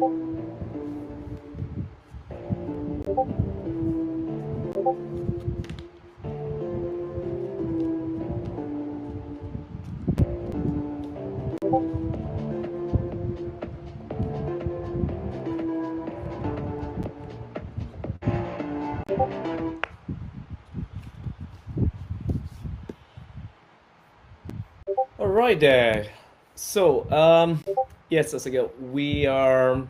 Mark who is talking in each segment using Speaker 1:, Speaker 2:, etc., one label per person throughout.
Speaker 1: All right there. So, yes, as like we are,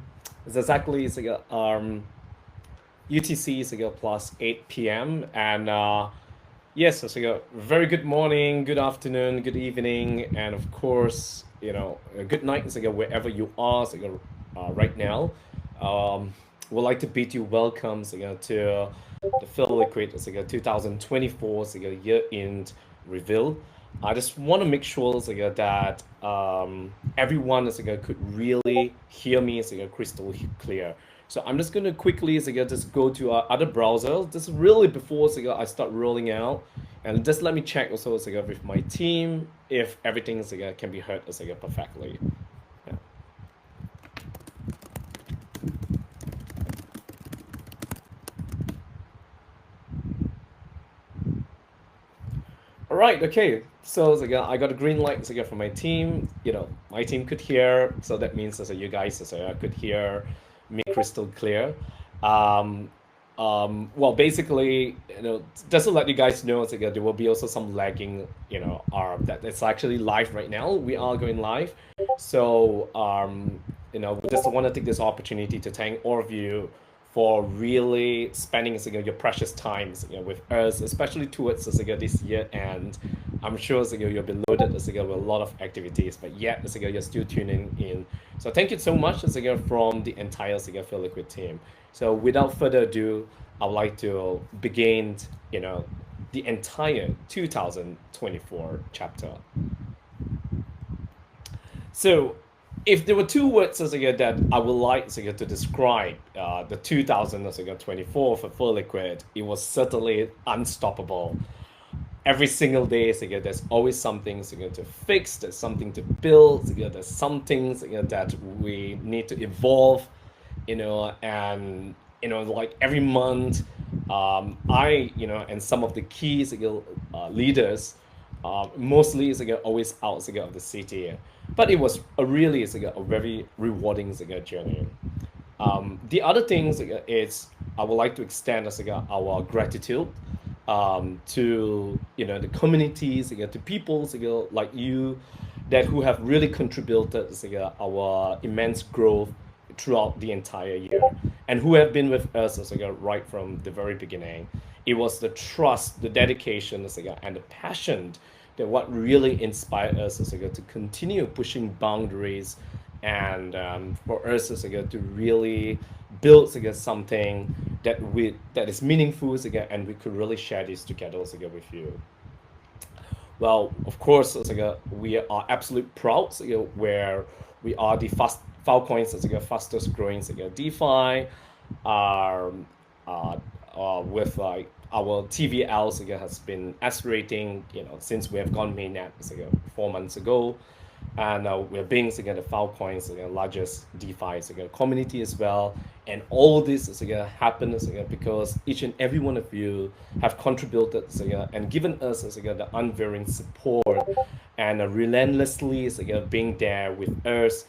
Speaker 1: it's exactly it's like UTC is like plus 8 p.m. and yes, it's like very good morning, good afternoon, good evening, and of course, a good night is like wherever you are, so right now. Um, would like to bid you welcome so, to the Filliquid so, 2024 so, year end reveal. I just want to make sure so, that everyone so, could really hear me so, crystal clear. So I'm just going to quickly so, just go to other browsers. This is really before so, I start rolling out. And just let me check also so, with my team if everything so, can be heard so, perfectly. Yeah. All right, okay. So again, I got a green light again from my team. My team could hear, so that means you guys could hear me crystal clear. Um, well, basically, just to let you guys know, there will be also some lagging. That it's actually live right now. We are going live, so we just want to take this opportunity to thank all of you for really spending your precious time with us, especially towards this year. And I'm sure you'll be loaded with a lot of activities, but yet you're still tuning in. So thank you so much from the entire Filliquid team. So without further ado, I would like to begin, the entire 2024 chapter. So, if there were two words that I would like to describe the 2024 for Filliquid, it was certainly unstoppable. Every single day, there's always something to fix, there's something to build, there's something that we need to evolve, and like every month, and some of the key leaders mostly is always out of the city, but it was a really a very rewarding journey. The other thing is I would like to extend our gratitude to the communities to people like you that who have really contributed our immense growth throughout the entire year and who have been with us right from the very beginning. It was the trust, the dedication and the passion that what really inspired us to continue pushing boundaries and for us to really build something that is meaningful and we could really share this together with you. Well, of course, we are absolutely proud where we are the Filecoin's fastest growing DeFi, um, with like our TVL has been accelerating, since we have gone mainnet 4 months ago, and we're being the Filecoin's largest DeFi community as well. And all this is happens because each and every one of you have contributed and given us the unwavering support and relentlessly being there with us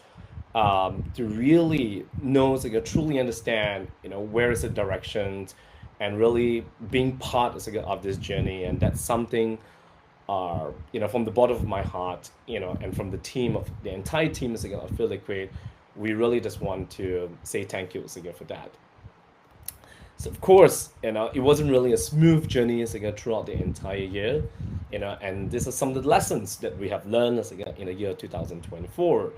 Speaker 1: to really know, truly understand, where is the direction, and really being part of this journey. And that's something, from the bottom of my heart, and from the team of the entire team of Filliquid, we really just want to say thank you for that. So of course, it wasn't really a smooth journey throughout the entire year, and this is some of the lessons that we have learned in the year 2024.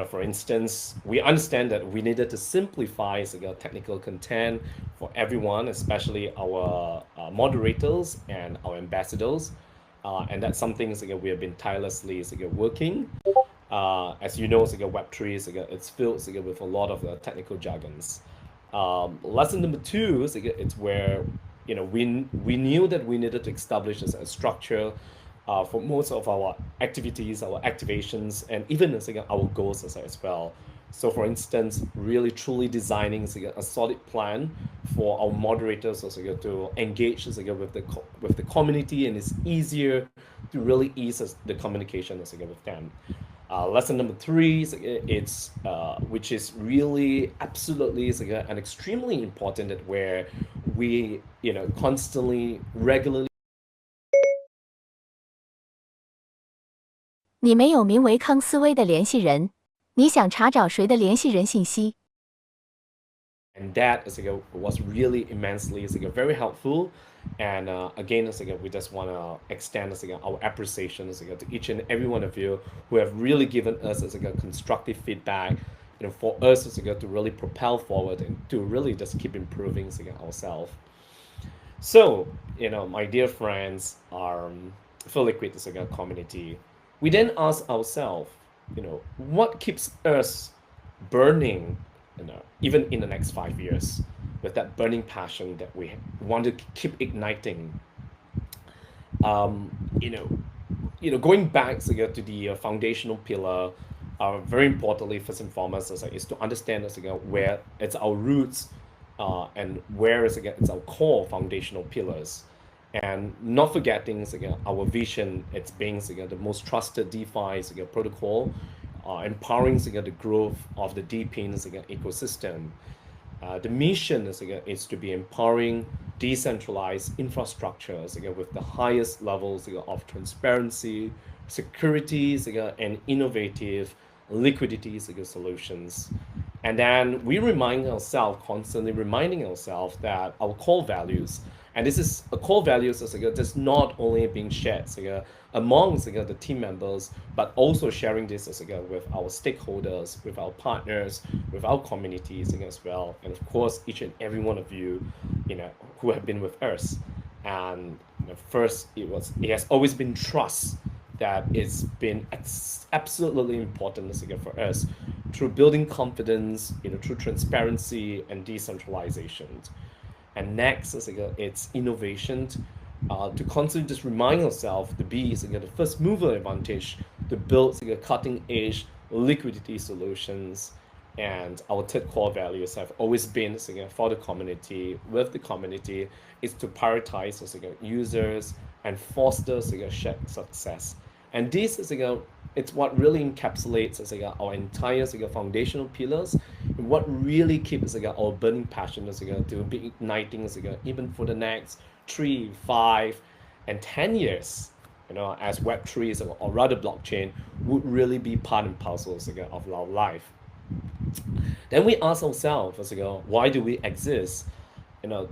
Speaker 1: For instance, we understand that we needed to simplify technical content for everyone, especially our moderators and our ambassadors, and that's something we have been tirelessly working. As you know, Web3 it's filled with a lot of technical jargons. Lesson number two is it's where we knew that we needed to establish a structure for most of our activities, our activations, and even our goals as well. So, for instance, really truly designing a solid plan for our moderators to engage with the community, and it's easier to really ease the communication with them. Lesson number three is it's which is really absolutely and extremely important that where we constantly regularly
Speaker 2: 你没有名为康斯威的联系人，你想查找谁的联系人信息？
Speaker 1: and that was really immensely very helpful. And again, we just want to extend our appreciation to each and every one of you who have really given us constructive feedback, for us to really propel forward and to really just keep improving ourselves. So, my dear friends, Filliquid is a community. We then ask ourselves, what keeps us burning, even in the next 5 years, with that burning passion that we want to keep igniting. Um, you know, going back to the foundational pillar, very importantly, first and foremost, is to understand where it's our roots, and where it's our core foundational pillars, and not forgetting our vision. It's being the most trusted DeFi protocol, empowering the growth of the DePIN ecosystem. The mission is to be empowering decentralized infrastructures with the highest levels of transparency, security, and innovative liquidity solutions. And then we remind ourselves, constantly reminding ourselves that our core values, and this is a core values that's not only being shared among the team members, but also sharing this with our stakeholders, with our partners, with our communities as well, and of course each and every one of you, who have been with us. And first, it has always been trust that it's been absolutely important for us, through building confidence, through transparency and decentralization. And next is it's innovation, to constantly just remind ourselves to be the first mover advantage to build cutting edge liquidity solutions. And our third core values have always been for the community, with the community, is to prioritize users and foster shared success. And this is it's what really encapsulates our entire foundational pillars, and what really keeps our burning passion to be igniting even for the next 3, 5, and 10 years, as Web3 or rather blockchain would really be part and parcel of our life. Then we ask ourselves, why do we exist?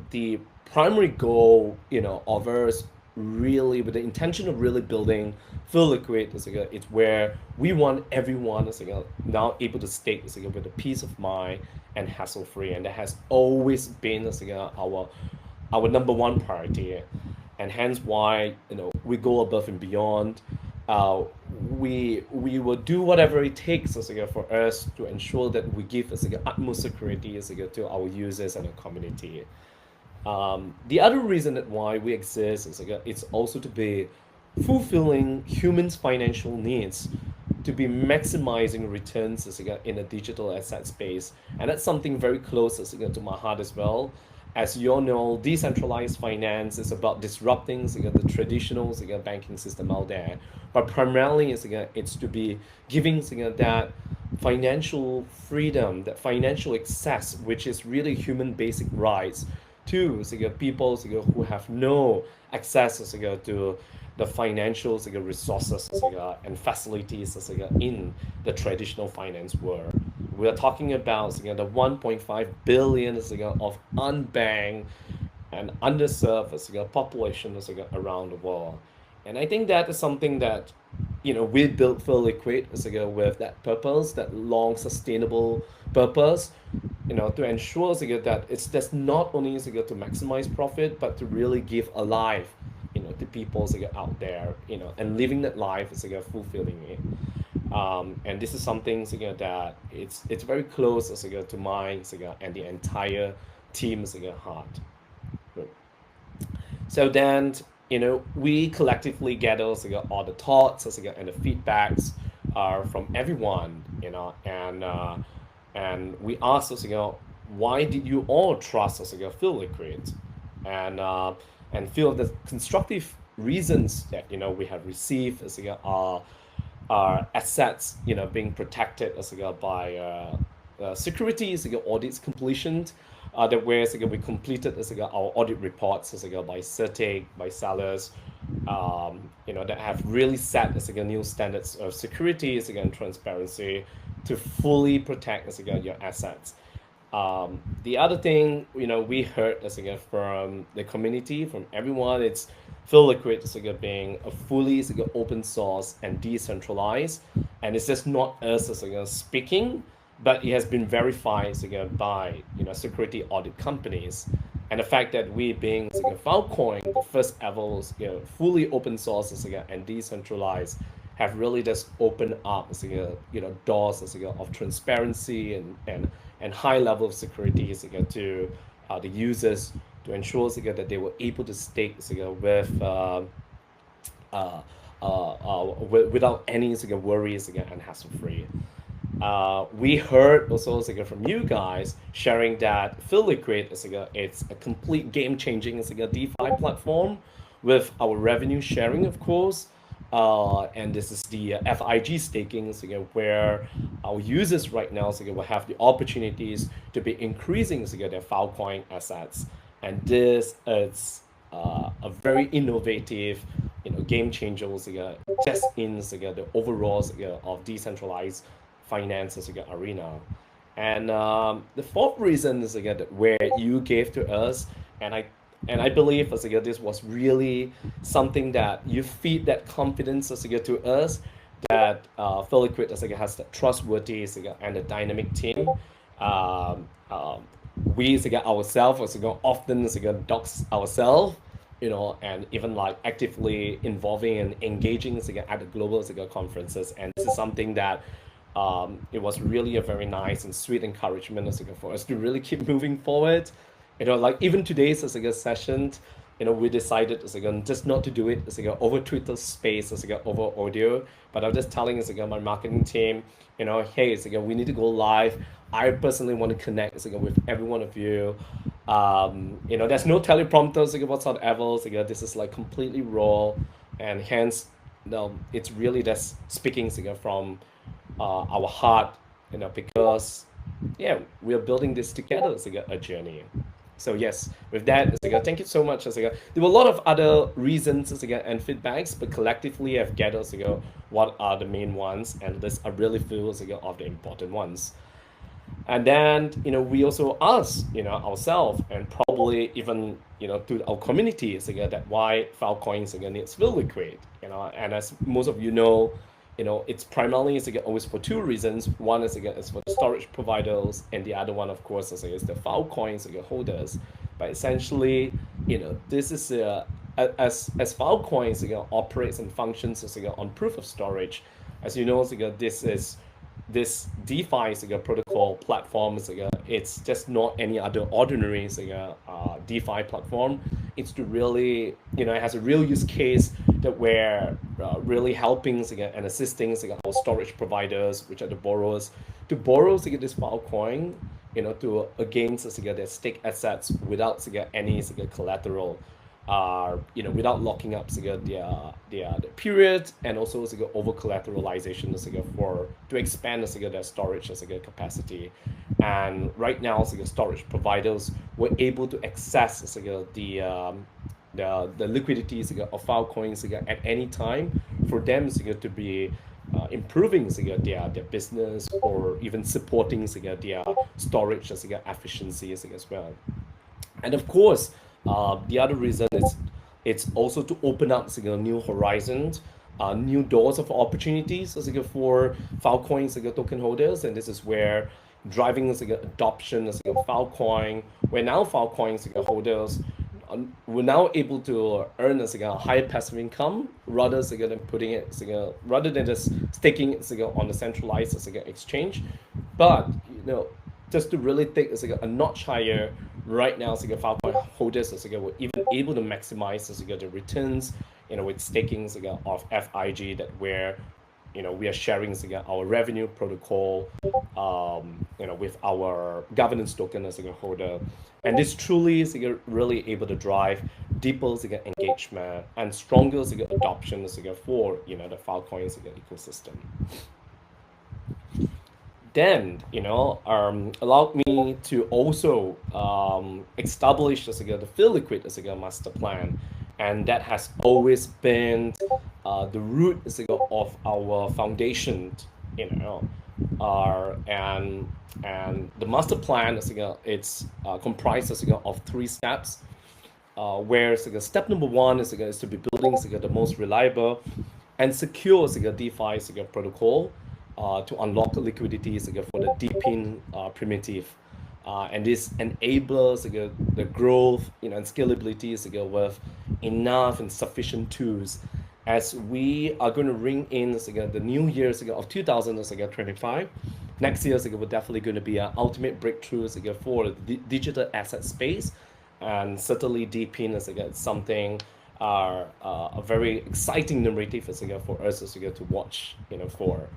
Speaker 1: The primary goal, of us, really with the intention of really building Filliquid it's where we want everyone now able to stake with a peace of mind and hassle free, and that has always been our number one priority, and hence why we go above and beyond. We will do whatever it takes for us to ensure that we give utmost security to our users and our community. The other reason that why we exist is it's also to be fulfilling humans' financial needs, to be maximizing returns in a digital asset space, and that's something very close to my heart as well. As you all know, decentralized finance is about disrupting the traditional banking system out there, but primarily it's to be giving that financial freedom, that financial access, which is really human basic rights, to people who have no access to the financial resources and facilities in the traditional finance world. We are talking about the 1.5 billion of unbanked and underserved population around the world. And I think that is something that we built Filliquid with that purpose, that long sustainable purpose, to ensure that it's just not only to maximize profit, but to really give a life, to people out there, and living that life is fulfilling it. And this is something that it's very close to mine and the entire team's heart. So then, we collectively gather all the thoughts and the feedbacks from everyone, and And we asked us, why did you all trust us, Filliquid? And feel the constructive reasons that we have received as our assets being protected as by securities audits completion, that where we completed as our audit reports as by CERTIC, by sellers, that have really set as new standards of security as and transparency to fully protect as your assets. The other thing, we heard as from the community, from everyone, it's Filliquid as being a fully open source and decentralized, and it's just not us as speaking, but it has been verified by security audit companies, and the fact that we being Filecoin, the first ever fully open source and decentralized, have really just opened up doors of transparency and high level of security to the users, to ensure that they were able to stake with without any worries and hassle free. We heard also from you guys sharing that Filliquid it's a complete game changing DeFi platform with our revenue sharing, of course. And this is the FIG staking, where our users right now will have the opportunities to be increasing their Filecoin assets. And this is a very innovative game changer just in the overall of decentralized finance arena. And the fourth reason is that where you gave to us, and I believe this was really something that you feed that confidence to us, that Filliquid has the trustworthy and the dynamic team. Um, um, we ourselves often dox ourselves, and even like actively involving and engaging at the global conferences. And this is something that it was really a very nice and sweet encouragement for us to really keep moving forward. Like even today's session, we decided just not to do it over Twitter Space over audio, but I'm just telling my marketing team, hey, we need to go live. I personally want to connect with every one of you. There's no teleprompter whatsoever. This is like completely raw, and hence, it's really just speaking from our heart, because yeah, we are building this together as a journey. So yes, with that, thank you so much. There were a lot of other reasons and feedbacks, but collectively I've gathered what are the main ones, and this I really feel of the important ones. And then we also ask ourselves, and probably even to our community that why Filecoin needs Filliquid. And as most of it's primarily always for two reasons. One is for the storage providers, and the other one, of course, is the Filecoin holders. But essentially, this is as Filecoin operates and functions on proof of storage. As this DeFi protocol platform it's just not any other ordinary DeFi platform. It's to really it has a real use case that we're really helping and assisting our storage providers, which are the borrowers, to borrow this Filecoin to against their stake assets without any collateral, without locking up their period, and also over collateralization for to expand their storage capacity. And right now storage providers were able to access the liquidity of Filecoins at any time for them to be improving their business, or even supporting their storage efficiency as well. And of course, the other reason is it's also to open up new horizons, new doors of opportunities for Filecoin token holders. And this is where driving adoption of Filecoin, where now Filecoin holders we're now able to earn a higher passive income rather than putting it rather than just staking it on the centralized exchange. But just to really take a notch higher, right now Filecoin holders were even able to maximize the returns with staking of FIG, that where we are sharing our revenue protocol, with our governance token as a holder, and this truly is really able to drive deeper engagement and stronger adoption for the Filecoin ecosystem. Then allowed me to also establish the Filliquid as a master plan, and that has always been the root of our foundation, you know, and the master plan it's comprised of three steps. Where step number one is to be building the most reliable and secure DeFi protocol to unlock liquidity for the deepin primitive. And this enables the growth and scalability with enough and sufficient tools as we are going to ring in the new year of 2025. Next year we're definitely going to be an ultimate breakthrough for the digital asset space, and certainly deepin is something a very exciting narrative for us to watch for.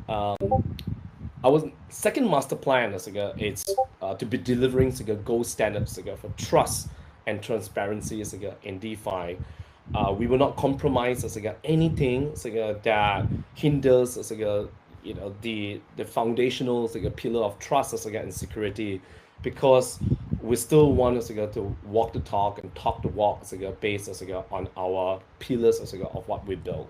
Speaker 1: Our second master plan is it's to be delivering gold standards for trust and transparency in DeFi. We will not compromise anything that hinders the foundational pillar of trust and security, because we still want to walk the talk and talk the walk based on our pillars of what we build.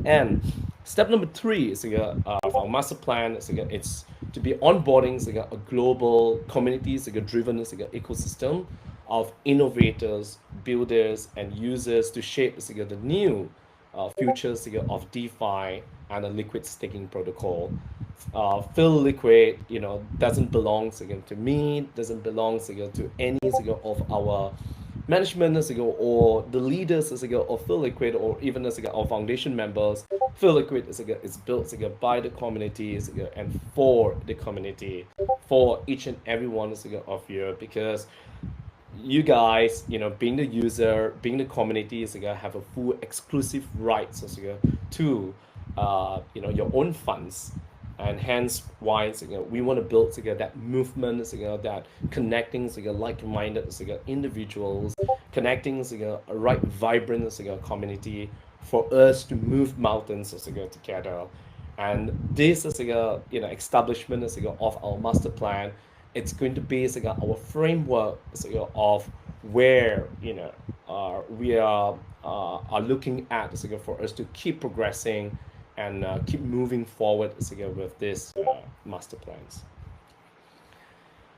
Speaker 1: And step number three is of our master plan it's to be onboarding a global community driven ecosystem of innovators, builders, and users to shape the new futures of DeFi and a liquid staking protocol. Filliquid, doesn't belong to me, doesn't belong to any of our management or the leaders of Filliquid, or even our foundation members. Filliquid is built by the community and for the community, for each and every one of you, because you guys, being the user, being the community, have a full exclusive rights to, your own funds, and hence why we want to build that movement, that connecting like-minded individuals, connecting a right vibrant community for us to move mountains together. And this is establishment of our master plan. It's going to be our framework of where we are looking at for us to keep progressing and keep moving forward with this master plans.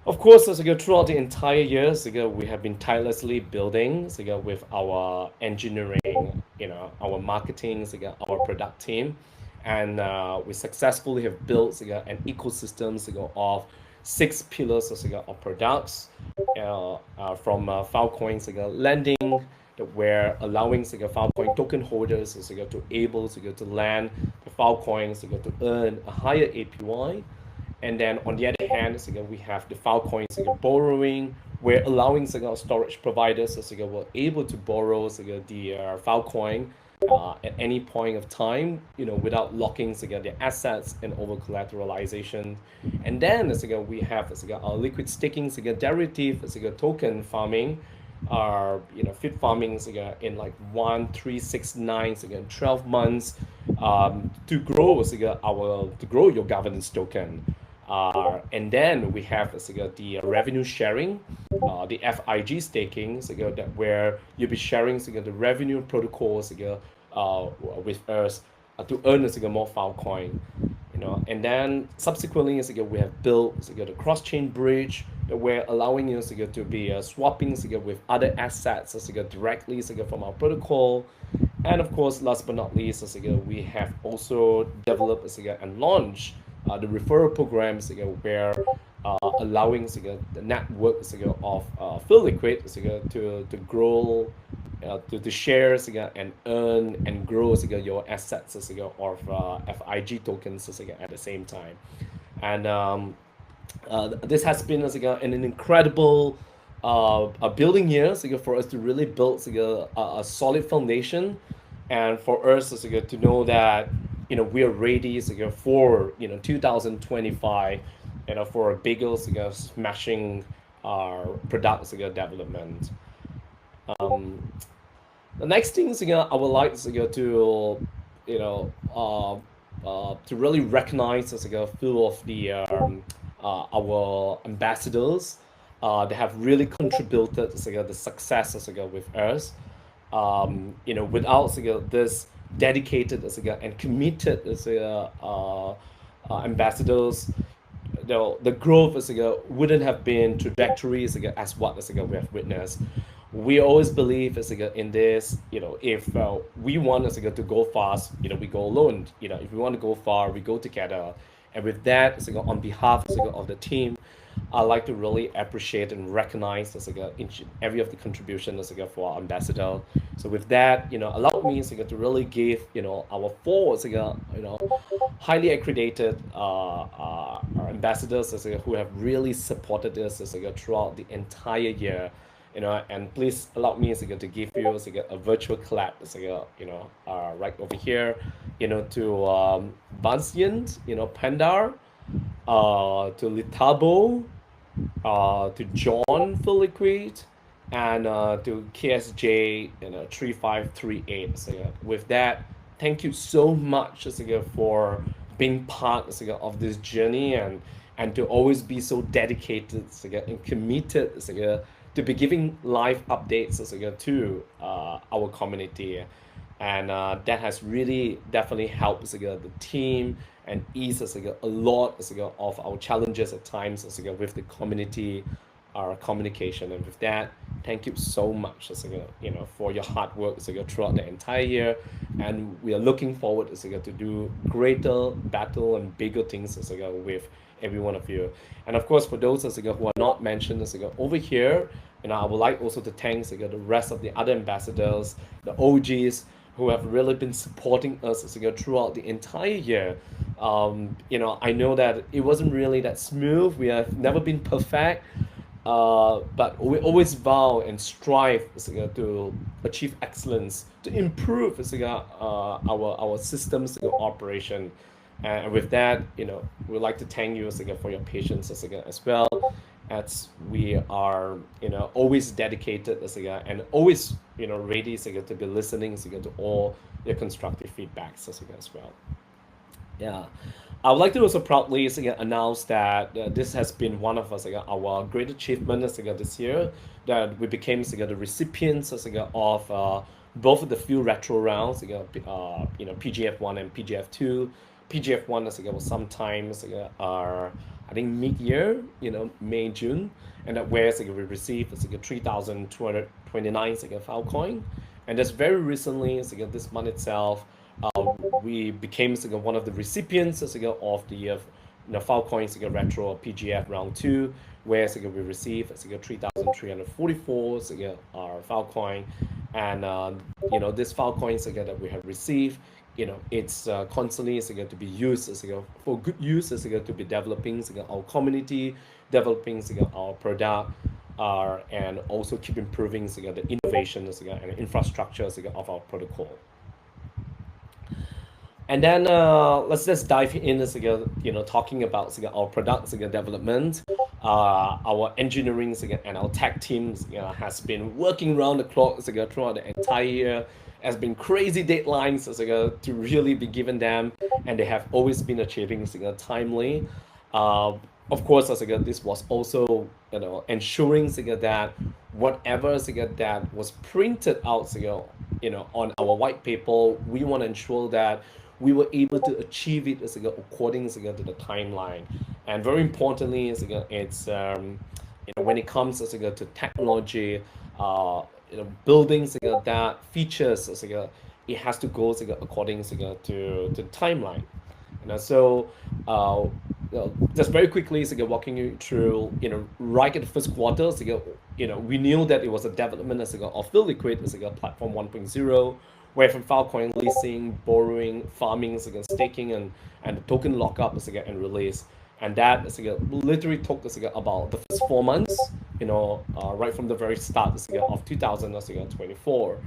Speaker 1: Of course, throughout the entire year, we have been tirelessly building with our engineering, our marketing, our product team, and we successfully have built an ecosystem of 6 pillars of products, from Filecoin lending, that we're allowing Filecoin token holders to able to lend the Filecoins to earn a higher APY. And then on the other hand, we have the Filecoin borrowing. We're allowing our storage providers were able to borrow the Filecoin at any point of time, without locking their assets and over collateralization. And then we have our liquid staking derivative token farming, are fit farming in like 1, 3, 6, 9 12 months, to grow your governance token. And then we have the revenue sharing, the FIG staking, that where you'll be sharing the revenue protocols with us to earn more Filecoin. And then subsequently we have built the cross-chain bridge that we're allowing you to be swapping with other assets directly from our protocol. And of course, last but not least, we have also developed and launched the referral programs where allowing the network of Filliquid to grow, to share and earn and grow your assets of FIG tokens at the same time. And this has been an incredible building year for us to really build a solid foundation, and for us to know that we're ready for 2025, for a bigger smashing product development. Um, the next thing is, I would like to to really recognize a few of the our ambassadors that have really contributed the success with us. Without this dedicated and committed ambassadors, the growth wouldn't have been trajectories as what we have witnessed. We always believe in this. If we want to go fast, we go alone. If we want to go far, we go together. And with that, on behalf of the team, I like to really appreciate and recognize each every of the contributions for our ambassador. So with that, allow me to really give our four highly accredited ambassadors who have really supported us throughout the entire year. And please allow me to give you a virtual clap right over here, to Bansian, Pandar, to Litabo, to John Filliquid, and to KSJ 3538. With that, thank you so much for being part of this journey, and to always be so dedicated and committed to be giving live updates to our community. And that has really definitely helped the team and ease a lot of our challenges at times with the community, our communication. And with that, thank you so much for your hard work throughout the entire year. And we are looking forward to do greater battle and bigger things with every one of you. And of course, for those who are not mentioned over here, I would like also to thank the rest of the other ambassadors, the OGs, who have really been supporting us throughout the entire year. I know that it wasn't really that smooth. We have never been perfect, but we always vow and strive to achieve excellence, to improve our systems operation. And with that, we'd like to thank you for your patience as well, as we are always dedicated and always ready to be listening to all your constructive feedbacks as well. Yeah, I would like to also proudly announce that this has been one of our great achievements this year, that we became the recipients of both of the few retro rounds, PGF1 and PGF2. PGF1 was sometimes I think mid-year, May, June, and that where we received 3,229 Filecoin. And that's very recently, this month itself, we became one of the recipients of the Filecoin retro PGF round 2, where we received 3,344 Filecoin. And this Filecoin that we have received, it's constantly to be used for good use to be developing our community, developing our product, and also keep improving the innovation and infrastructure of our protocol. And then let's just dive in talking about our product development. Our engineering and our tech teams has been working around the clock throughout the entire year. Has been crazy deadlines to really be given them, and they have always been achieving timely. Of course, this was also ensuring that whatever that was printed out on our white paper, we want to ensure that we were able to achieve it according to the timeline. And very importantly, it's when it comes to technology, buildings that features it has to go according to timeline. So just very quickly walking you through, right at the first quarter, we knew that it was a development of Filliquid platform 1.0, where from Filecoin leasing, borrowing, farming, staking, and token lockup and release. And that literally took about the first 4 months, right from the very start of 2024.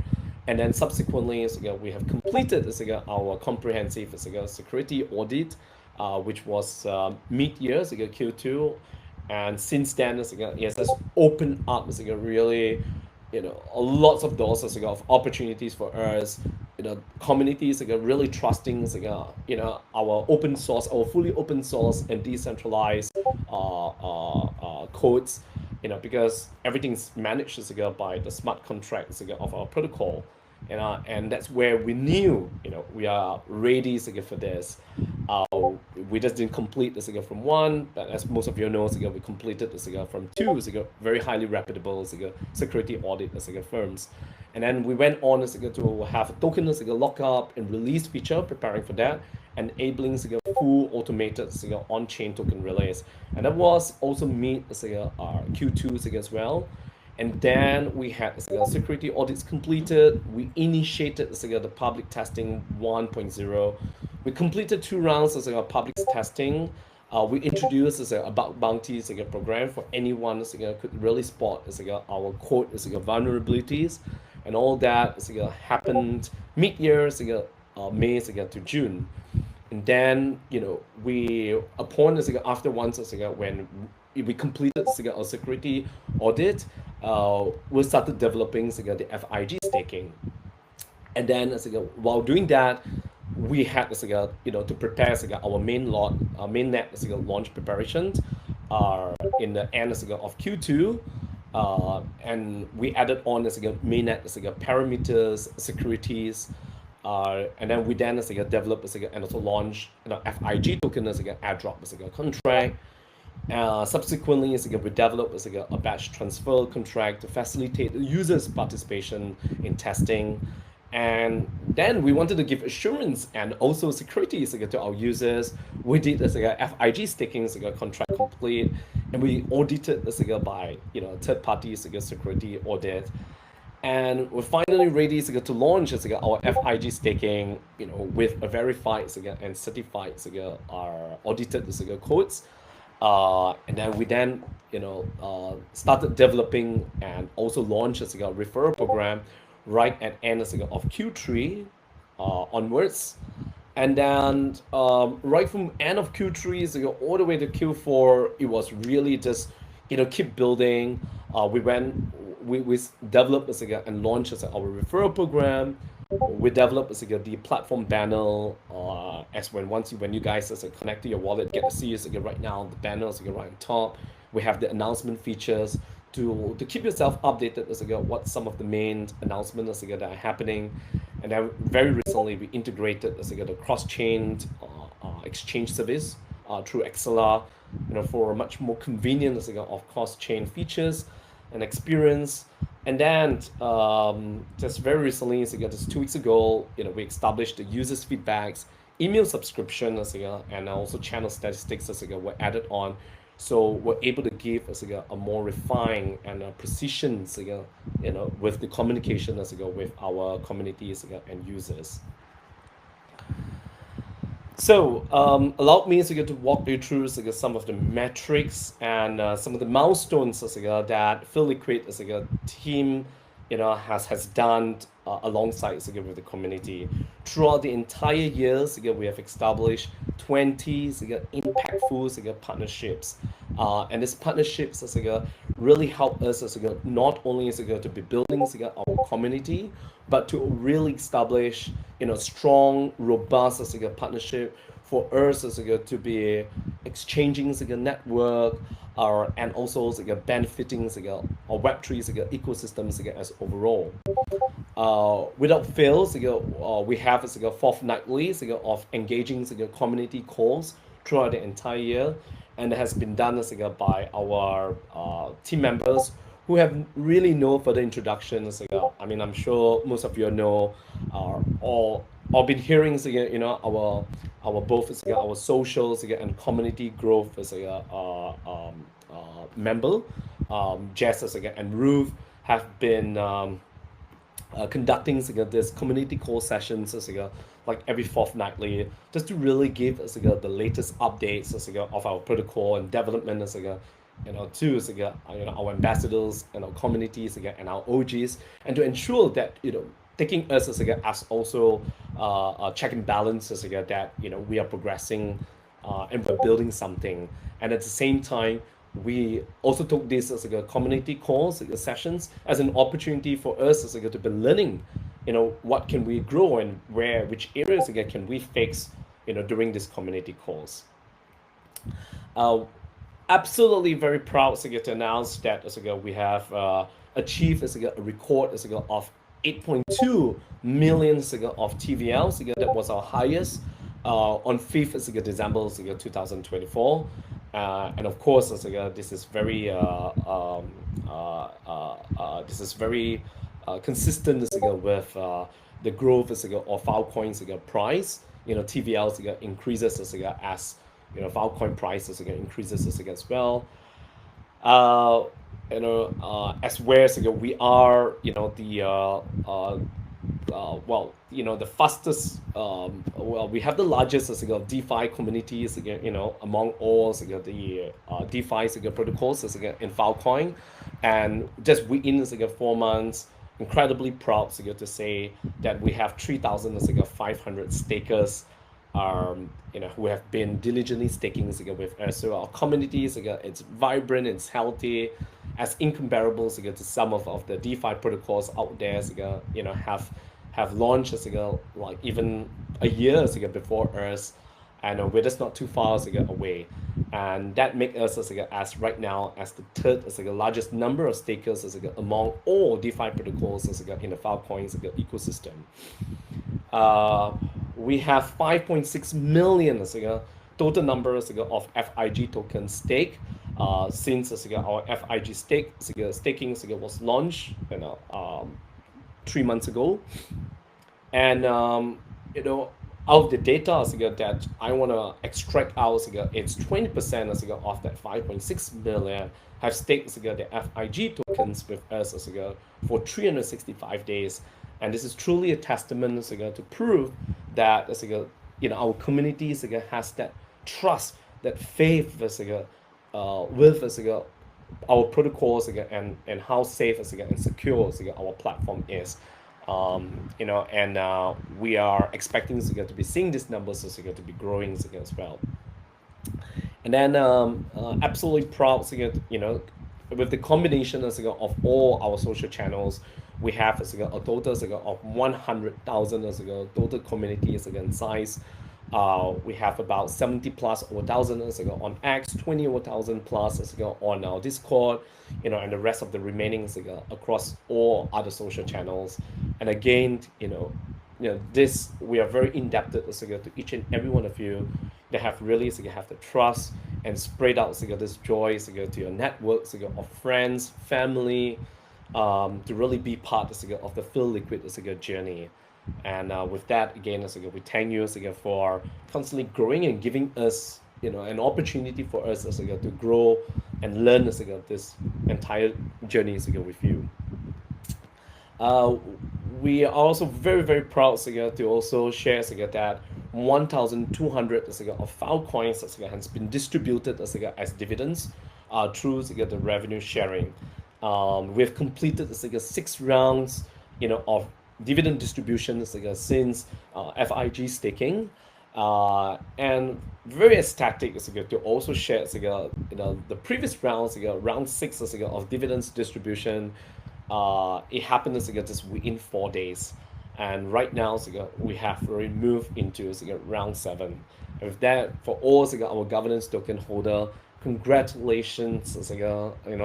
Speaker 1: And then subsequently, we have completed our comprehensive security audit, which was mid-year, Q2. And since then, it has opened up really, lots of doors of opportunities for us. Communities really trusting our open source, our fully open source and decentralized codes, because everything's managed by the smart contracts of our protocol. And that's where we knew, we are ready for this. Uh, we just didn't complete the from one, but as most of you know, we completed the from two very highly reputable security audit firms. And then we went on to have a token lockup and release feature, preparing for that, enabling full automated on-chain token release. And that was also meet our Q2 as well. And then we had security audits completed. We initiated the public testing 1.0. We completed 2 rounds of public testing. We introduced a bug bounty program for anyone could really spot our code vulnerabilities, and all that happened mid-year, May to June. And then we upon after once when we completed our security audit, we started developing the FIG staking. And then while doing that, we had to prepare our mainnet launch preparations in the end of Q2. And we added on mainnet parameters, securities, and then we then develop and also launch FIG token airdrop contract. Subsequently, we developed a batch transfer contract to facilitate the users' participation in testing. And then we wanted to give assurance and also security to our users. We did FIG staking contract complete, and we audited by third-party security audit. And we're finally ready to launch our FIG staking, with a verified and certified our audited codes. And then we started developing and also launched a referral program right at end of Q3 onwards. And then right from end of Q3 all the way to Q4, it was really just keep building. We developed and launched our referral program. We developed the platform banner, as when you guys connect to your wallet, get to see right now the banners right on top. We have the announcement features to keep yourself updated what some of the main announcements that are happening. And then very recently we integrated the cross-chain exchange service through XLR, for a much more convenient of cross-chain features and experience. And then just very recently, just 2 weeks ago, we established the users' feedbacks, email subscription, and also channel statistics were added on. So we're able to give a more refined and precision, with the communication with our communities and users. So allow me to walk you through some of the metrics and some of the milestones that Filliquid team has done alongside with the community. Throughout the entire year, we have established 20 impactful partnerships. And these partnerships really help us not only to be building our community, but to really establish strong, robust partnership for us to be exchanging network, and also benefiting our Web3 ecosystem as overall. Without fail, we have fortnightly of engaging community calls throughout the entire year, and it has been done by our team members who have really no further introductions. I mean, I'm sure most of you know, or been hearing our both our socials and community growth member, Jess and Ruth have been conducting this community call sessions like every fortnightly, just to really give the latest updates of our protocol and development to our ambassadors and our communities and our OGs, and to ensure that taking us as also check and balance that we are progressing and we're building something. And at the same time, we also took this as a community calls sessions as an opportunity for us as to be learning, what can we grow and which areas can we fix, during this community calls. Uh, Absolutely very proud to announce that we have achieved a record of 8.2 million of TVLs. That was our highest on 5th December 2024. And of course, this is very consistent with the growth of Filecoin's price. TVLs increases as Filecoin prices increases as well. Uh, as where we are, the fastest. We have the largest DeFi communities among all the DeFi protocols in Filecoin, and just within 4 months, incredibly proud to say that we have 3,500 stakers who have been diligently staking with us. So our community it's vibrant, it's healthy, as incomparable to some of the DeFi protocols out there. Have launched like even a year before us, and we're just not too far away, and that makes us as right now as the third largest number of stakers among all DeFi protocols in the Filecoin ecosystem. We have 5.6 million total numbers of FIG tokens stake since our FIG staking was launched 3 months ago. And out of the data that I want to extract out, it's 20% of that 5.6 million have staked the FIG tokens with us for 365 days. And this is truly a testament to prove that our community has that trust, that faith with our protocols and how safe and secure our platform is. And we are expecting to be seeing these numbers to be growing as well. And then absolutely proud with the combination of all our social channels. We have a total of 100,000 total communities in size. We have about 70 plus over thousand on X, 20 over thousand plus on our Discord, and the rest of the remaining across all other social channels. And again, this we are very indebted to each and every one of you that have really have the trust and spread out this joy to your networks of friends, family, to really be part of the Filliquid journey. And with that, again, we thank you for constantly growing and giving us an opportunity for us to grow and learn this entire journey with you. We are also very, very proud to also share that 1,200 of Filecoins has been distributed as dividends through the revenue sharing. We've completed 6 rounds of dividend distribution since FIG staking, and very ecstatic to also share the previous rounds, round 6 of dividends distribution. It happened just within 4 days, and right now we have already moved into round 7. And with that, for all our governance token holder, congratulations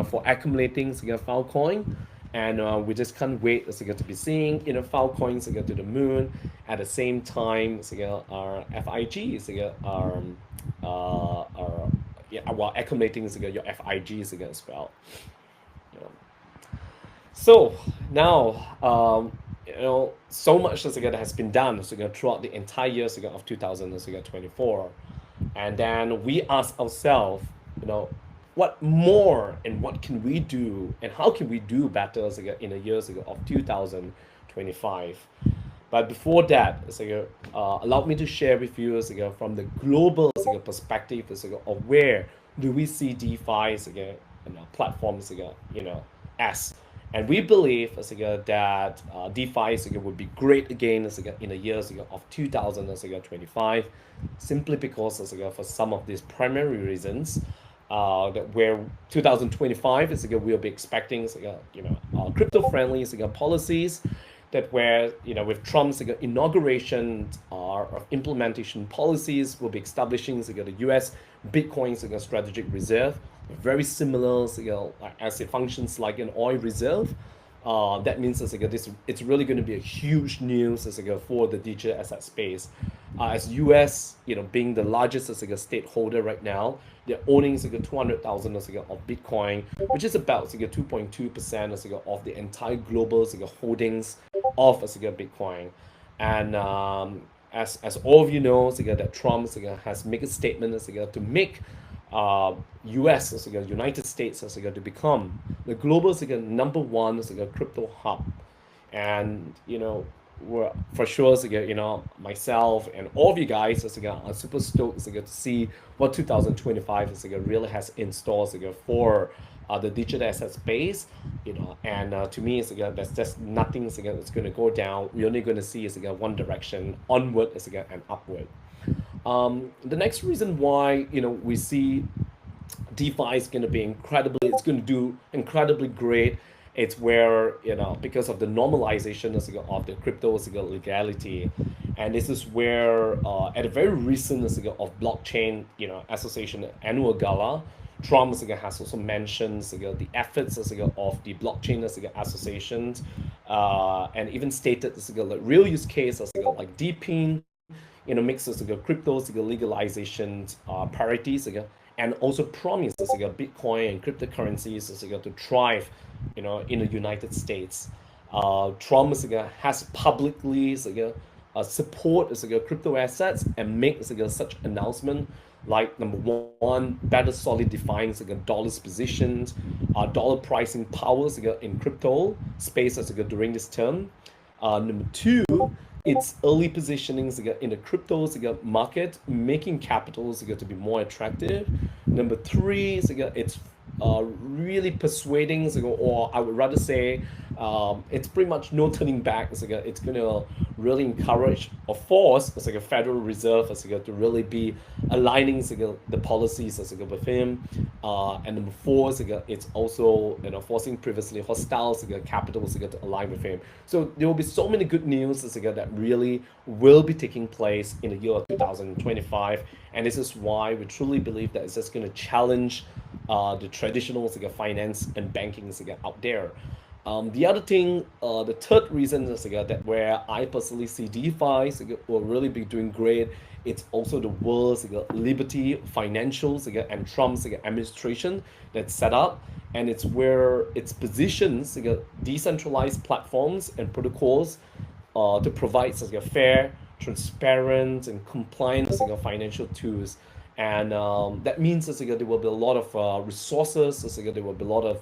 Speaker 1: for accumulating Filecoin. And we just can't wait to be seeing Filecoin to the moon. At the same time, our FIG while accumulating your FIGs as well. So now so much that has been done throughout the entire year of 2024, and then we ask ourselves, what more and what can we do and how can we do better in the years of 2025. But before that, allow me to share with you from the global perspective of where do we see DeFi platforms as, And we believe that DeFi would be great again in the years of 2025, simply because for some of these primary reasons, that where 2025 we'll be expecting crypto-friendly policies that where with Trump's inauguration of implementation policies will be establishing the U.S. Bitcoin strategic reserve, very similar as it functions like an oil reserve. That means this it's really going to be a huge news for the digital asset space. As U.S. being the largest stakeholder right now, they're owning 200,000 of Bitcoin, which is about 2.2% of the entire global holdings of Bitcoin. And as all of you know, that Trump has made a statement to make U.S. United States to become the global number 1 crypto hub. And we're for sure myself and all of you guys are super stoked to see what 2025 really has in store for the digital asset space. And to me that's just nothing that's going to go down. We're only going to see one direction, onward and upward. The next reason why we see DeFi is going to be it's going to do incredibly great. It's where because of the normalization of the crypto legality, and this is where at a very recent of blockchain association annual gala, Trump has also mentioned the efforts of the blockchain associations, and even stated like real use cases like deepin mixes crypto legalization priorities and also promises Bitcoin and cryptocurrencies to thrive in the United States. Trump has publicly support crypto assets and make such announcement like number one, better solidifying dollar's positions, dollar pricing powers in crypto space during this term. Number two, its early positioning in the crypto market, making capital to be more attractive. Number three, it's really persuading, or I would rather say, it's pretty much no turning back. It's going to really encourage or force a Federal Reserve to really be aligning the policies with him. And number four, it's also forcing previously hostile capital to align with him. So there will be so many good news that really will be taking place in the year of 2025, and this is why we truly believe that it's just going to challenge the traditional finance and banking out there. The other thing, the third reason is that where I personally see DeFi will really be doing great. It's also the world's liberty, financials and Trump's administration that's set up, and it's where it's positions decentralized platforms and protocols to provide fair, transparent, and compliant financial tools. And that means there will be a lot of resources. There will be a lot of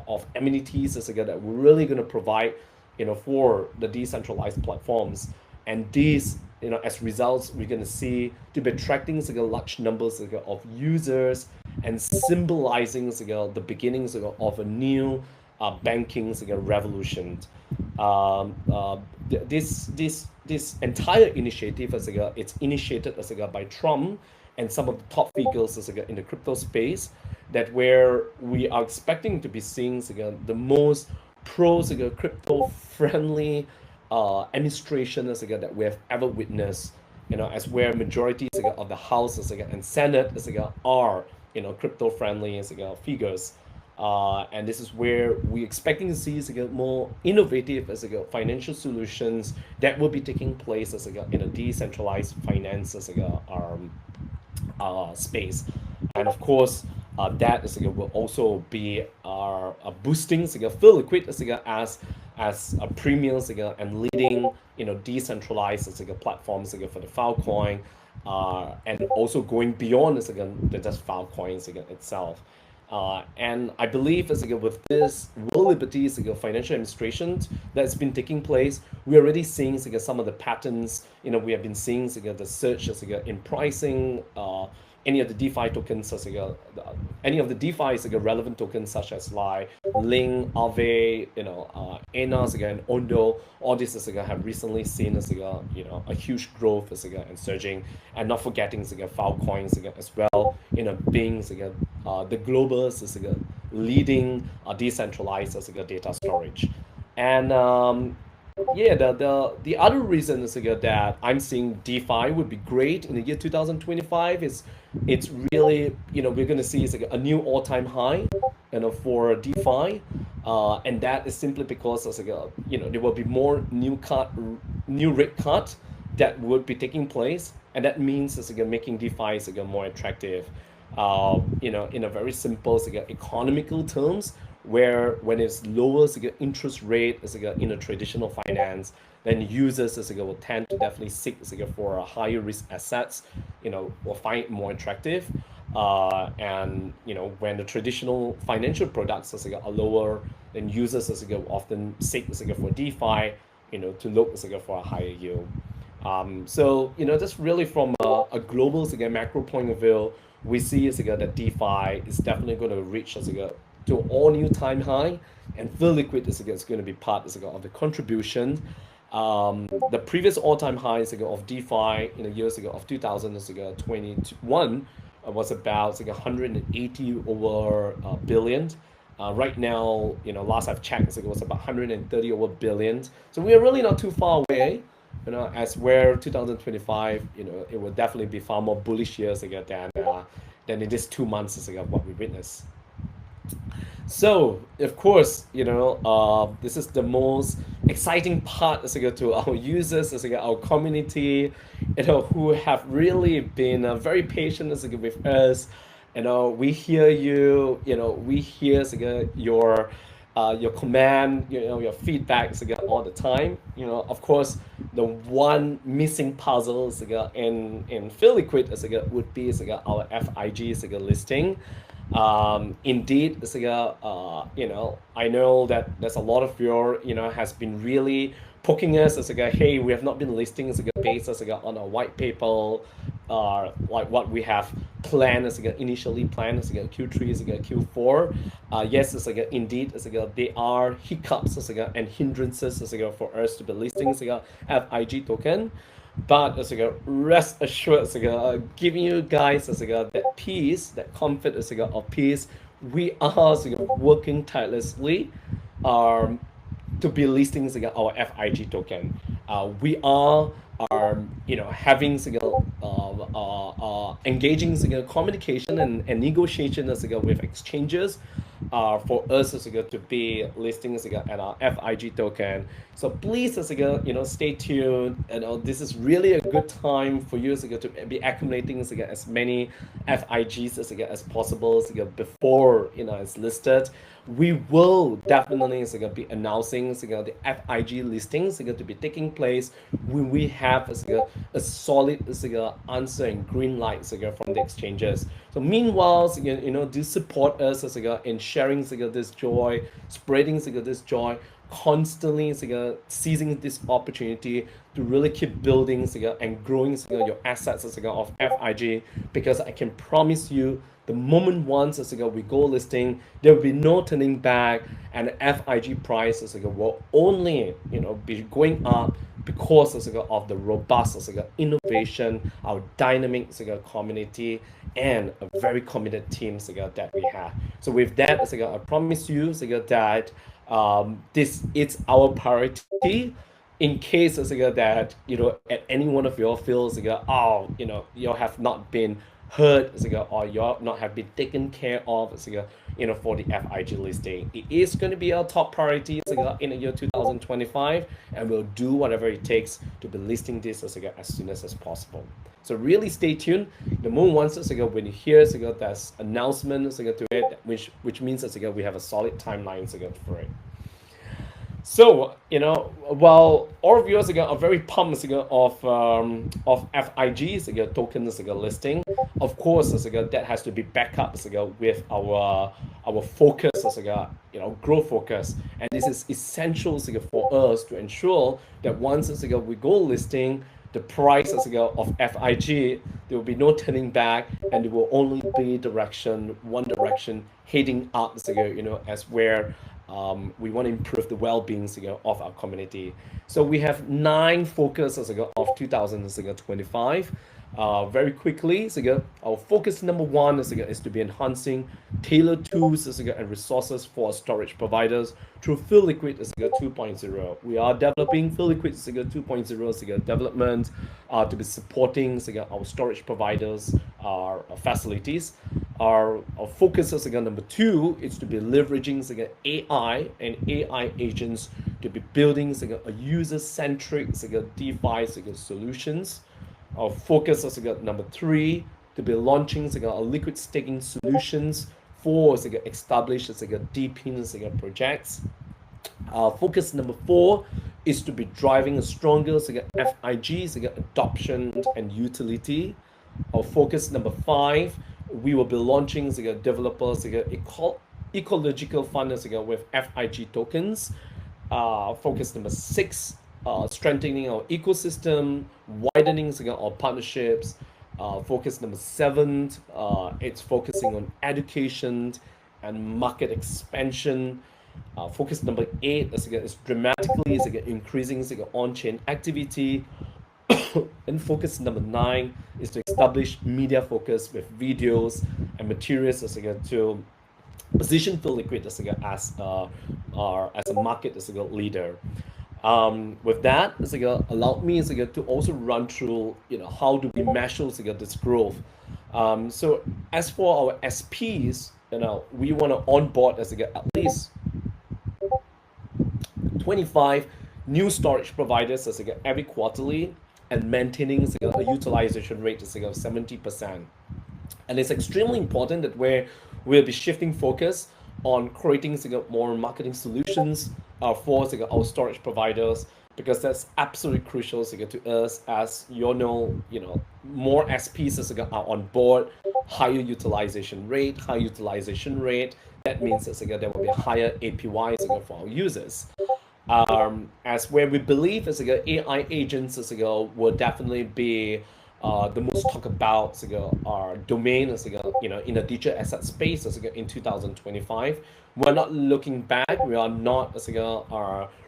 Speaker 1: of amenities that we're really going to provide for the decentralized platforms. And these as results, we're going to see to be attracting large numbers of users and symbolizing the beginnings of a new banking revolution. This entire initiative it's initiated by Trump and some of the top figures in the crypto space, that where we are expecting to be seeing the most pro crypto friendly administration that we have ever witnessed. As where majority of the House and Senate are crypto friendly figures. And this is where we're expecting to see more innovative financial solutions that will be taking place in a decentralized finance space. And of course, that will also be boosting Filliquid as a premium and leading decentralized platforms for the Filecoin, and also going beyond the just Filecoins itself. And I believe with this World Liberty financial administration that's been taking place, we're already seeing some of the patterns. We have been seeing the surge in pricing any of the DeFi tokens any of the DeFi relevant tokens such as like Link, Aave, Ana and Ondo. All these have recently seen a huge growth and surging, and not forgetting Filecoin as well. Being the global leading decentralized data storage, and yeah, the other reason is that I'm seeing DeFi would be great in the year 2025 is it's really we're gonna see a new all-time high for DeFi, and that is simply because there will be more new rate cut that would be taking place, and that means making DeFi more attractive. In a very simple economical terms, where when it's lower interest rate in a traditional finance, then users will tend to definitely seek for a higher risk assets, or find it more attractive. And when the traditional financial products are lower, then users often seek for DeFi, to look for a higher yield. So just really from a global macro point of view, we see that DeFi is definitely going to reach to all new time high, and Filliquid is going to be part of the contribution. The previous all-time high of DeFi in the years of 2021 was about 180 over billion. Right now, last I've checked, it was about 130 over billion. So we are really not too far away, as where 2025, it will definitely be far more bullish years than in these 2 months of what we witnessed. So, of course, this is the most exciting part to our users, our community, who have really been very patient with us. We hear you, we hear your command, your feedback all the time. Of course, the one missing puzzle in Filliquid would be our FIG listing. Indeed, I know that there's a lot of your, has been really poking us hey, we have not been listing based on a white paper, like what we have planned initially planned Q3 Q4. Yes, indeed, there are hiccups and hindrances for us to be listing FIG token. But rest assured, giving you guys that peace, that comfort of peace. We are working tirelessly to be listing our FIG token. We are having engaging communication and negotiation with exchanges for us to be listing at our FIG token. So please stay tuned. This is really a good time for you to be accumulating as many FIGs as possible before it's listed. We will definitely be announcing the FIG listings to be taking place when we have a solid answer and green light from the exchanges. So meanwhile, do support us in sharing this joy, spreading this joy, constantly seizing this opportunity to really keep building and growing your assets of FIG, because I can promise you, the moment once we go listing, there will be no turning back, and the FIG price will only be going up because of the robust innovation, our dynamic community, and a very committed team that we have. So with that, I promise you that this is our priority. In case that at any one of your feels oh, you have not been heard or you not have been taken care of for the FIG listing, it is going to be our top priority in the year 2025, and we'll do whatever it takes to be listing this as soon as possible. So really stay tuned. The moment once when you hear there's announcement to it, which means we have a solid timeline for it. So, while all of you are very pumped of FIG tokens listing, of course that has to be backed up with our focus growth focus, and this is essential for us to ensure that once we go listing, the price as ago of FIG, there will be no turning back, and there will only be one direction heading up as ago, as where we want to improve the well-being of our community. So we have 9 focus as ago of 2025. Very quickly, so our focus number one is to be enhancing tailored tools and resources for storage providers through Filliquid 2.0. We are developing Filliquid 2.0 development to be supporting our storage providers, our facilities. Our focus number two is to be leveraging AI and AI agents to be building a user-centric DeFi solutions. Our focus is number three to be launching a liquid staking solutions for established deepin projects. Focus number four is to be driving a stronger FIG adoption and utility. Our focus number five, we will be launching developers ecological fund with FIG tokens. Focus number six, strengthening our ecosystem, widening our partnerships. Focus number seven, it's focusing on education and market expansion. Focus number eight is dramatically increasing on-chain activity. And focus number 9 is to establish media focus with videos and materials to position Filliquid as a market leader. With that, allow me to also run through how do we measure this growth. So as for our SPs, we want to onboard at least 25 new storage providers every quarterly, and maintaining a utilization rate of 70%. And it's extremely important that we'll be shifting focus on creating more marketing solutions for our storage providers, because that's absolutely crucial to us. As more SPs are on board, higher utilization rate. That means there will be higher APYs for our users. As where we believe AI agents will definitely be the most talked about our domain in the digital asset space in 2025. We're not looking back. We are not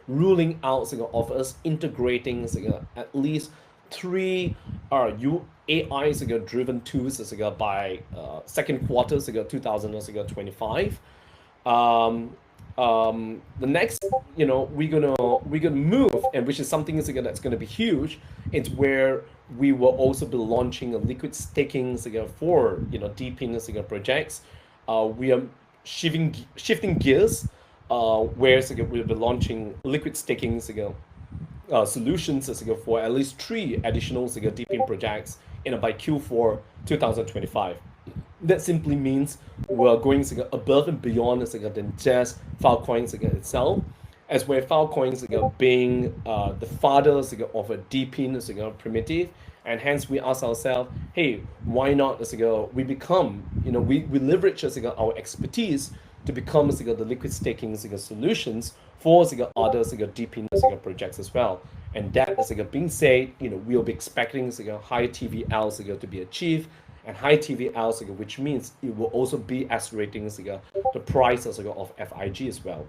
Speaker 1: ruling out of us integrating at least 3 AI driven tools by second quarter 2025. The next, we're gonna move, and which is something that's gonna be huge. It's where we will also be launching a liquid staking for deepin projects. We are shifting gears, where we'll be launching liquid staking solutions for at least 3 additional deepin projects by Q4 2025. That simply means we're going above and beyond than just Filecoin itself, as where Filecoin being the father of a deepin primitive, and hence we ask ourselves, hey, why not we become we leverage our expertise to become the liquid staking solutions for other deepin projects as well. And that being said, we'll be expecting high TVL to be achieved, and high TVL, which means it will also be accelerating the price of FIG as well.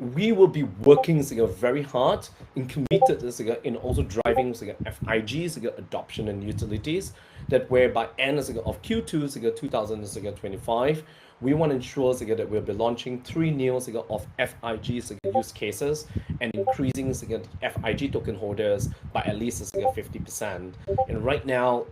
Speaker 1: We will be working very hard and committed in also driving FIG adoption and utilities, that where by end of Q2 2025, we want to ensure that we'll be launching 3 new of FIG use cases, and increasing the FIG token holders by at least 50%. And right now,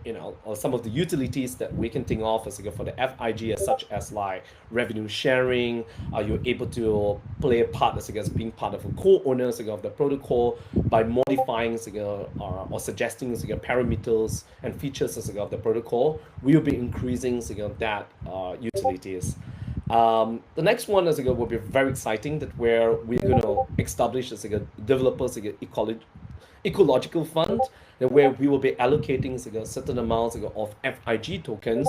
Speaker 1: some of the utilities that we can think of for the FIG, such as like revenue sharing. You're able to play a part as being part of a co-owner of the protocol by modifying or suggesting parameters and features of the protocol. We will be increasing that utilities. The next one will be very exciting, that where we're going to establish developers ecological fund, where we will be allocating certain amounts of FIG tokens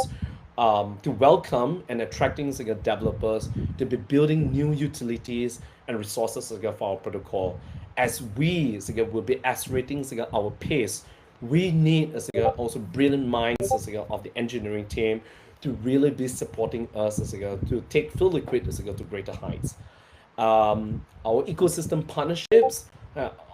Speaker 1: to welcome and attracting developers to be building new utilities and resources for our protocol. as we will be accelerating our pace, we need also brilliant minds of the engineering team to really be supporting us to take Filliquid to greater heights. Our ecosystem partnerships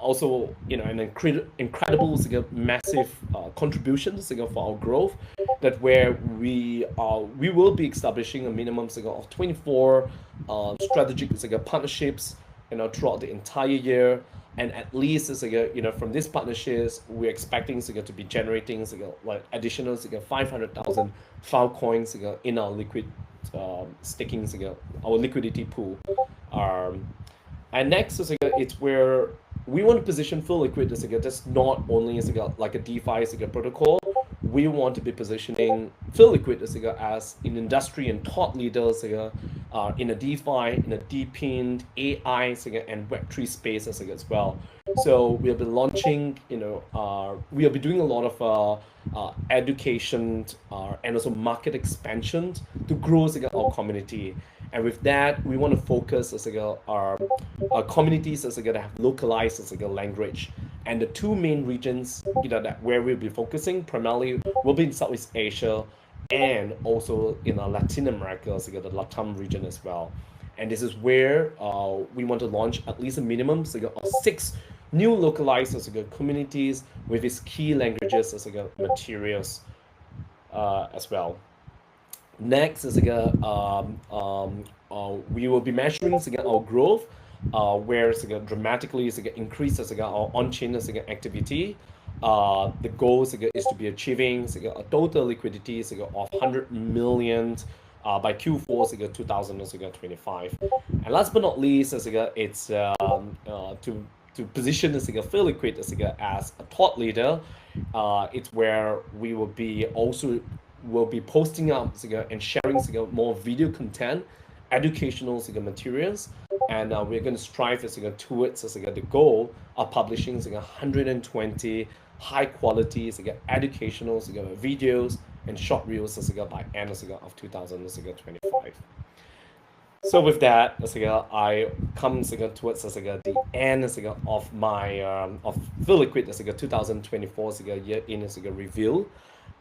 Speaker 1: also an incredible massive contribution for our growth, that where we will be establishing a minimum of 24 strategic partnerships throughout the entire year, and at least from these partnerships we're expecting to be generating like additional 500,000 file coins in our liquid staking our liquidity pool. um, and next it's where we want to position Filliquid as just not only as like a DeFi protocol. We want to be positioning Filliquid as an industry and thought leader in a DeFi, in a deepened AI and Web3 space as well. So we'll be launching, we'll be doing a lot of education and also market expansion to grow our community. And with that, we want to focus our communities that have localized language. And the two main regions that where we'll be focusing primarily will be in Southeast Asia and also in Latin America, the LATAM region as well. And this is where we want to launch at least a minimum of 6 new localized communities with its key languages materials as well. Next is we will be measuring our growth, where dramatically increases our on-chain activity. The goal is to be achieving a total liquidity of 100 million by Q4 2025. And last but not least, it's to position Filliquid as a thought leader. It's where we will be posting up and sharing more video content, educational materials, and we're going to strive towards the goal of publishing 120 high quality educational videos and short reels by end of 2025. So with that, I come towards the end of my of Filliquid 2024 year in review.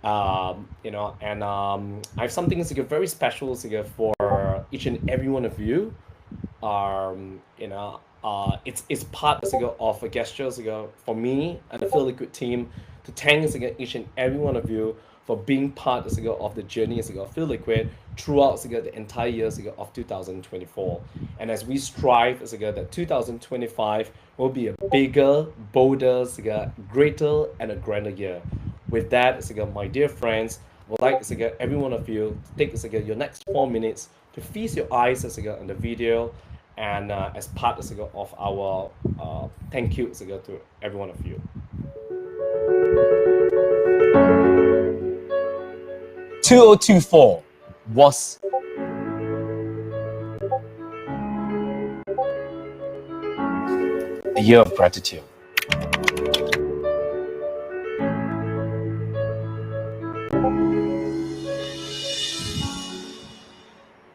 Speaker 1: And I have something very special for each and every one of you. It's part of a gesture for me and the Filliquid team to thank each and every one of you for being part of the journey of Filliquid throughout the entire year of 2024. And as we strive that 2025 will be a bigger, bolder, greater, and a grander year. With that, my dear friends, I would like every one of you to take your next 4 minutes to feast your eyes on the video, and as part of our thank you to every one of you. "2024 was a year of gratitude.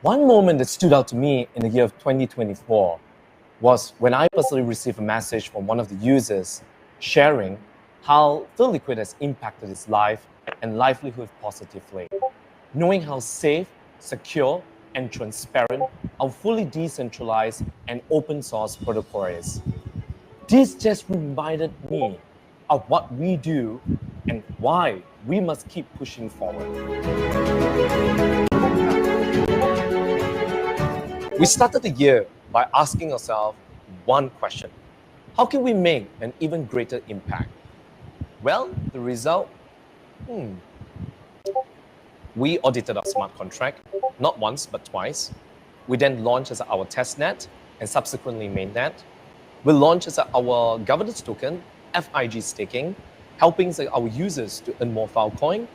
Speaker 1: One moment that stood out to me in the year of 2024 was when I personally received a message from one of the users sharing how Filliquid has impacted his life and livelihood positively. Knowing how safe, secure, and transparent our fully decentralized and open source protocol is. This just reminded me of what we do and why we must keep pushing forward. We started the year by asking ourselves one question: how can we make an even greater impact? Well, the result? We audited our smart contract, not once but twice. We then launched as our testnet and subsequently mainnet. We launched as our governance token, FIG staking, helping our users to earn more Filecoin.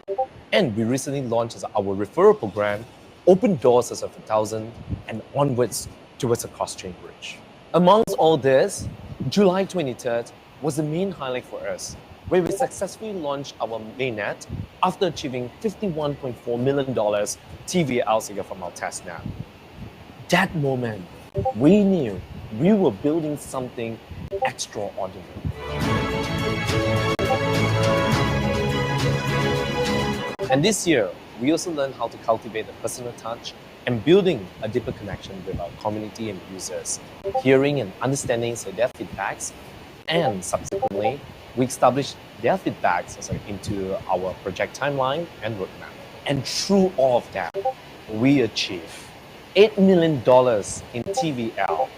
Speaker 1: And we recently launched as our referral program, Open Doors as of 1,000, and onwards towards a cross-chain bridge. Amongst all this, July 23rd was the main highlight for us, where we successfully launched our mainnet after achieving $51.4 million TVL from our testnet. That moment, we knew we were building something
Speaker 3: extraordinary. And this year, we also learned how to cultivate a personal touch and building a deeper connection with our community and users, hearing and understanding their feedbacks, and subsequently, we established their feedbacks into our project timeline and roadmap. And through all of that, we achieved $8 million in TVL,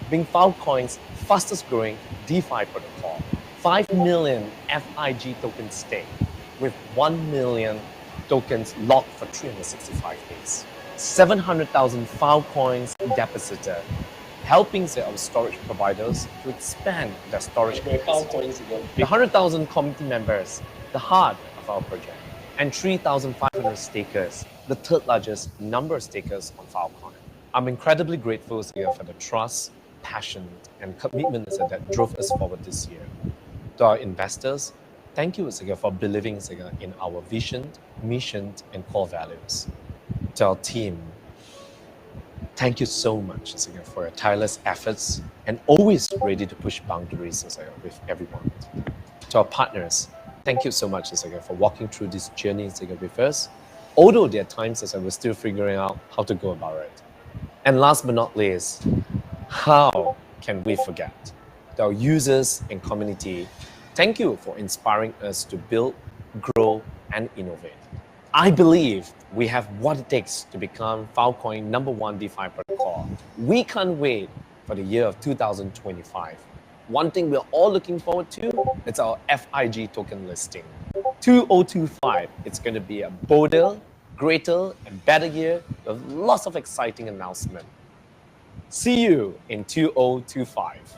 Speaker 3: being Filecoin's fastest growing DeFi protocol, 5 million FIG token stake, with 1 million tokens locked for 365 days, 700,000 Filecoins deposited, helping our storage providers to expand their storage capacity. The 100,000 community members, the heart of our project, and 3,500 stakers, the third largest number of stakers on Filecoin. I'm incredibly grateful for the trust, passion, and commitment that drove us forward this year. To our investors, thank you for believing in our vision, mission, and core values. To our team, thank you so much for your tireless efforts and always ready to push boundaries with everyone. To our partners, thank you so much for walking through this journey with us, although there are times we're still figuring out how to go about it. And last but not least, how can we forget? To our users and community, thank you for inspiring us to build, grow, and innovate. I believe we have what it takes to become Filecoin #1 DeFi protocol. We can't wait for the year of 2025. One thing we're all looking forward to is our FIG token listing. 2025, it's going to be a bolder, greater, and better year with lots of exciting announcements. See you in 2025.